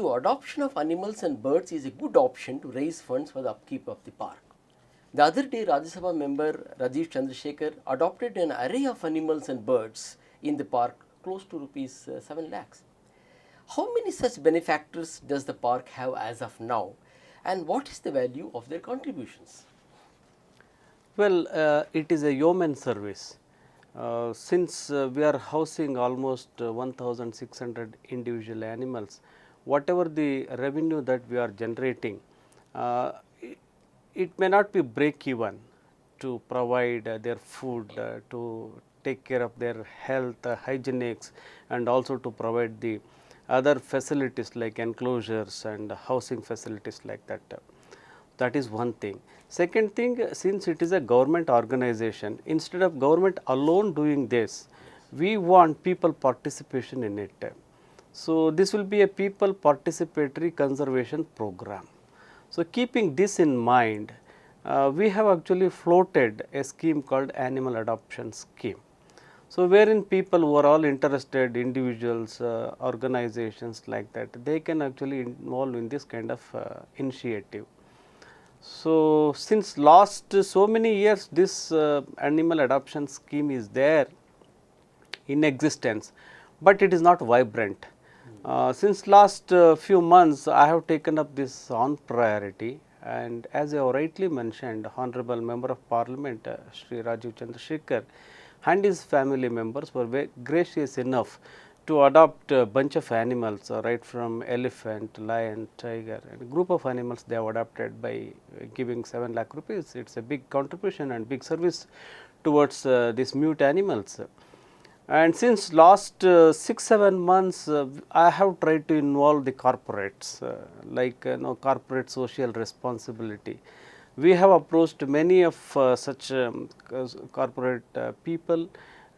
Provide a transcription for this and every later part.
So, adoption of animals and birds is a good option to raise funds for the upkeep of the park. The other day, Rajya Sabha member Rajiv Chandrasekhar adopted an array of animals and birds in the park close to rupees 7 lakhs. How many such benefactors does the park have as of now, and what is the value of their contributions? Well, it is a yeoman service. Since we are housing almost 1,600 individual animals, whatever the revenue that we are generating, uh, it, it may not be break even to provide their food, to take care of their health, hygienics, and also to provide the other facilities like enclosures and housing facilities like that. That is one thing. Second thing, since it is a government organization, instead of government alone doing this, we want people participation in it. So, this will be a people participatory conservation program. So, keeping this in mind, we have actually floated a scheme called animal adoption scheme. So, wherein people who are all interested, individuals, organizations like that, they can actually involve in this kind of initiative. So, since last so many years this animal adoption scheme is there in existence, but it is not vibrant. Since last few months I have taken up this on priority, and as you rightly mentioned, Honorable Member of Parliament Shri Rajiv Chandrasekhar and his family members were very gracious enough to adopt a bunch of animals, right from elephant, lion, tiger, and a group of animals they have adopted by giving 7 lakh rupees. It is a big contribution and big service towards these mute animals. And since last 6-7 months, I have tried to involve the corporates, like corporate social responsibility. We have approached many of such corporate people,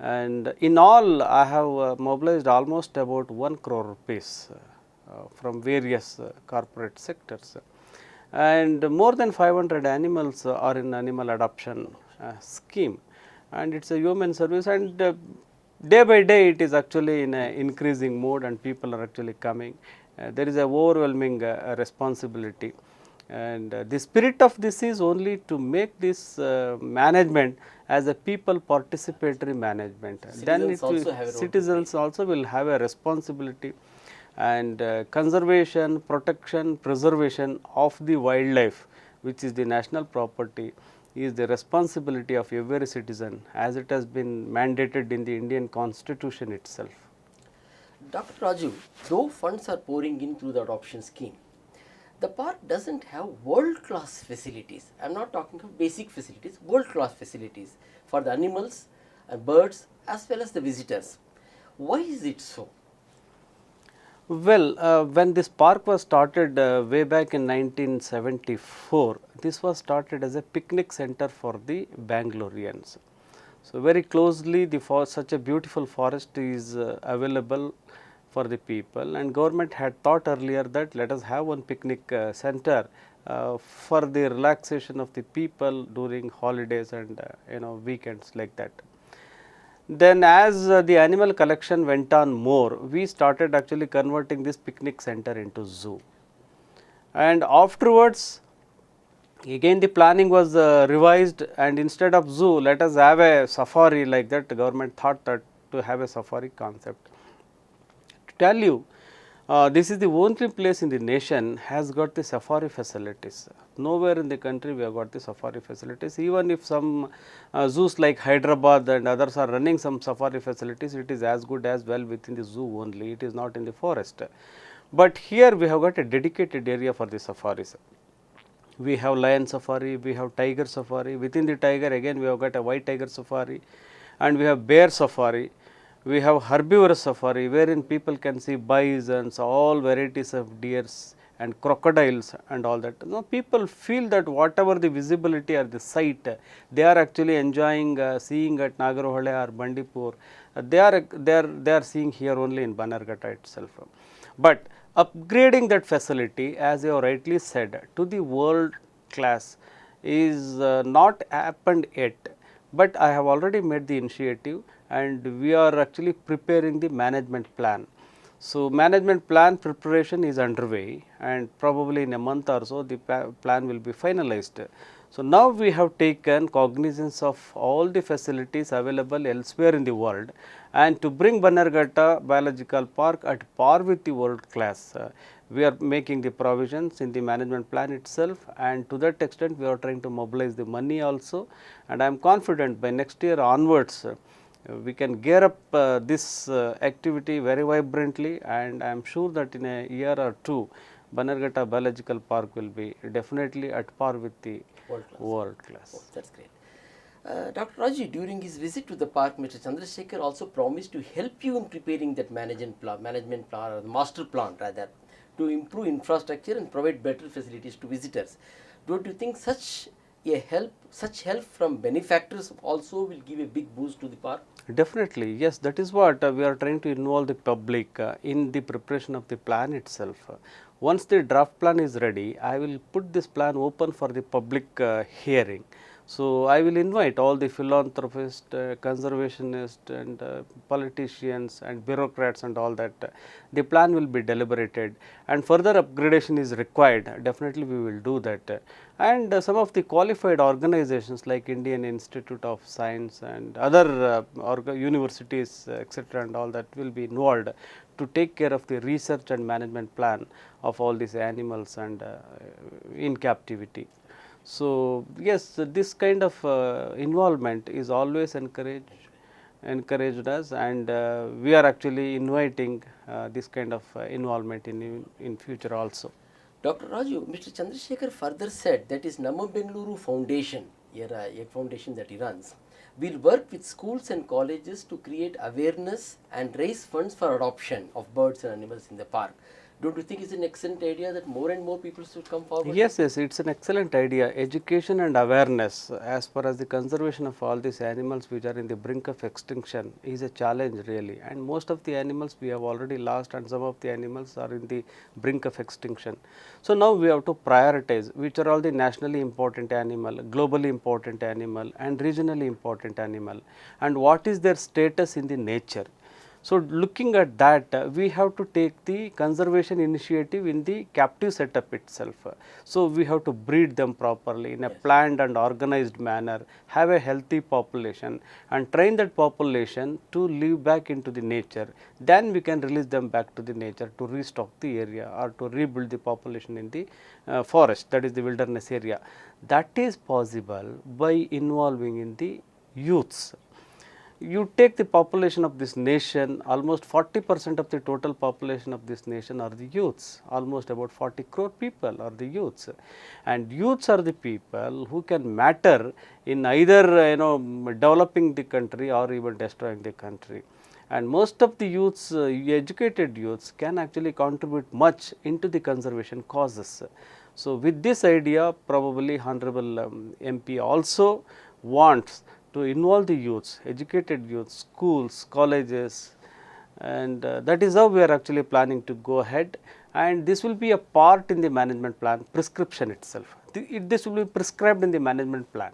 and in all I have mobilized almost about 1 crore rupees from various corporate sectors, and more than 500 animals are in animal adoption scheme, and it is a human service, and day by day it is actually in a increasing mode and people are actually coming. There is a overwhelming responsibility, and the spirit of this is only to make this management as a people participatory management. Then it will, citizens also will have a responsibility, and conservation, protection, preservation of the wildlife, which is the national property, is the responsibility of every citizen, as it has been mandated in the Indian Constitution itself. Dr. Raju, though funds are pouring in through the adoption scheme, the park doesn't have world class facilities. I am not talking of basic facilities, world class facilities for the animals and birds as well as the visitors. Why is it so? Well, when this park was started way back in 1974, this was started as a picnic center for the Bangaloreans. So, very closely the such a beautiful forest is available for the people, and government had thought earlier that let us have one picnic center for the relaxation of the people during holidays and weekends like that. Then as the animal collection went on more, we started actually converting this picnic center into zoo, and afterwards again the planning was revised, and instead of zoo let us have a safari like that. The government thought that to have a safari concept. To tell you, this is the only place in the nation has got the safari facilities. Nowhere in the country we have got the safari facilities. Even if some zoos like Hyderabad and others are running some safari facilities, it is as good as well within the zoo only. It is not in the forest. But here we have got a dedicated area for the safaris. We have lion safari, we have tiger safari. Within the tiger again we have got a white tiger safari, and we have bear safari. We have herbivorous safari wherein people can see bisons, all varieties of deers and crocodiles and all that. Now, people feel that whatever the visibility or the sight they are actually enjoying seeing at Nagarhole or Bandipur, they are seeing here only in Bannerghatta itself. But upgrading that facility, as you have rightly said, to the world class is not happened yet, but I have already made the initiative and we are actually preparing the management plan. So management plan preparation is underway, and probably in a month or so the plan will be finalized. So now we have taken cognizance of all the facilities available elsewhere in the world, and to bring Bannerghatta Biological Park at par with the world class. We are making the provisions in the management plan itself, and to that extent we are trying to mobilize the money also, and I am confident by next year onwards we can gear up this activity very vibrantly, and I am sure that in a year or two Bannerghatta Biological Park will be definitely at par with the World class. world class. Oh, that's great. Dr. Raju, during his visit to the park, Mr. Chandrasekhar also promised to help you in preparing that management plan or the master plan rather, to improve infrastructure and provide better facilities to visitors. Don't you think such help from benefactors also will give a big boost to the park? Definitely, yes, that is what we are trying to involve the public in the preparation of the plan itself. Once the draft plan is ready, I will put this plan open for the public hearing. So, I will invite all the philanthropists, conservationists and politicians and bureaucrats and all that. The plan will be deliberated, and further upgradation is required. Definitely we will do that. And some of the qualified organizations like Indian Institute of Science and other universities, etc., and all that will be involved to take care of the research and management plan of all these animals and in captivity. So, yes, this kind of involvement is always encouraged us, and we are actually inviting this kind of involvement in future also. Dr. Raju, Mr. Chandrasekhar further said that his Namma Bengaluru Foundation, a foundation that he runs, will work with schools and colleges to create awareness and raise funds for adoption of birds and animals in the park. Don't you think it's an excellent idea that more and more people should come forward? Yes, yes, it's an excellent idea. Education and awareness as far as the conservation of all these animals which are in the brink of extinction is a challenge really, and most of the animals we have already lost, and some of the animals are in the brink of extinction. So now we have to prioritize which are all the nationally important animal, globally important animal and regionally important animal, and what is their status in the nature. So, looking at that, we have to take the conservation initiative in the captive setup itself. So, we have to breed them properly in a planned and organized manner, have a healthy population and train that population to live back into the nature. Then we can release them back to the nature to restock the area or to rebuild the population in the forest, that is the wilderness area. That is possible by involving in the youths. You take the population of this nation, almost 40% of the total population of this nation are the youths, almost about 40 crore people are the youths, and youths are the people who can matter in either developing the country or even destroying the country. And most of the youths, educated youths can actually contribute much into the conservation causes. So, with this idea probably Honorable MP also wants to involve the youths, educated youths, schools, colleges, and that is how we are actually planning to go ahead, and this will be a part in the management plan prescription itself. This will be prescribed in the management plan.